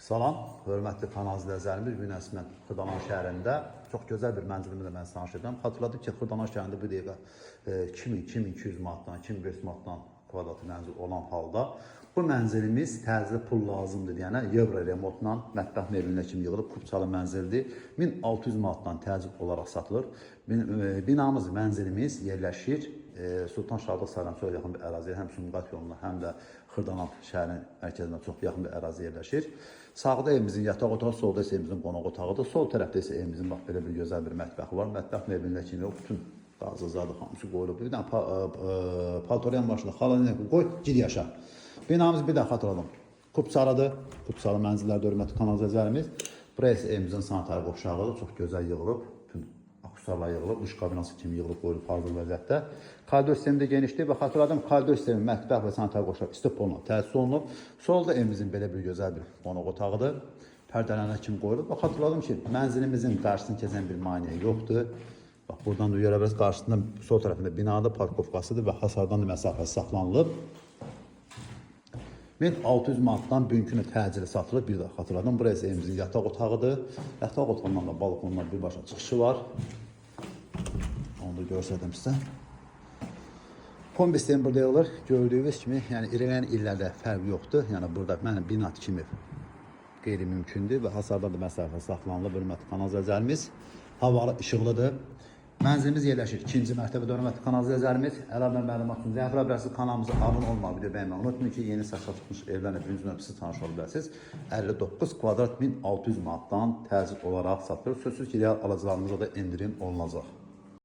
Salam, hörmətli kanal izləyicilərimiz, bu gün əslində Xırdalan şəhərində çox gözəl bir mənzilimdə mən tanış edirəm. Xatırladım ki, Xırdalan şəhərində bu dəqiqə 2200 manatdan, 2500 manatdan kvadratlı mənzil olan halda bu mənzilimiz təzə pul lazımdır deyənə Euro remotla mətbəx meblinə kimi yığılıb kupçalı mənzildir. 1600 manatdan təcil olaraq satılır. Binamız, mənzilimiz yerləşir Sultan Şadlıq sarayına çox yaxın bir əraziyə, həm Sumqayıt yoluna, həm də Xırdalan şəhərinin mərkəzindən çox yaxın bir ərazi yerləşir. Sağda evimizin yataq otağı, solda isə evimizin qonaq otağıdır. Sol tərəfdə isə evimizin bax belə bir gözəl bir mətbəxi var. Mətbəx meblinə kimi bütün qazı zadı hamısı qoyulub. Bir dənə paltoryan başında xalanik qoy, gir yaşa. Binamız bir də xatırladım. Kupçalıdır. Kupçalı mənzillərdə hörmətli kanal izləyicilərimiz. Buraya isə evimizin sanitar qovşağıdır. Çox gözəl yığılıb. Bütün akuslarla yığılıb. Duş kabinası kimi yığılıb qoyulub hazır vəziyyətdə. Koridor sistemi də genişdir və xatırladım koridor sistemi, mətbəx və sanitar qovşaq istipolla təsis olunub. Solda evimizin belə bir gözəl bir qonaq otağıdır. Pərdələnə kimi qoyulub və xatırladım ki, mənzilimizin qarşısını keçən bir maneə yoxdur. Bax, buradan da görə bilərsiniz, qarşısında sol tərəfində binada parkovkasıdır və hasardan da məsafəsi saxlanılıb. 1600 manatdan bugünkü təcili satılır. Bir də xatırladım, burası evimizin yataq otağıdır. Yataq otağından da balkondan birbaşa çıxışı var. Onu da görsədim sizə. Kombi sistemi burada olur. Gördüyünüz kimi, yəni irəliləyən illərdə fərq yoxdur. Yəni burada mənim binat kimi qeyri-mümkündür və hasardan da məsafə saxlanılıb. Hörmətli kanal izləyicilərimiz, havalı, işıqlıdır. Mənzilimiz yerləşir 2-ci mərtəbədə. Hörmətli kanal izləyicilərimiz, əlavə məlumat üçün zənglə bilərsiniz. Kanalımıza abunə olmağı, video bəyənməyi unutmayın ki, yeni satışa çıxmış evlərlə birinci növbəsi tanış ola bilərsiniz. 59 kvadrat 1600 manatdan təcil olaraq satılır. Sözsüz ki, alıcılarımıza da indirim olunacaq.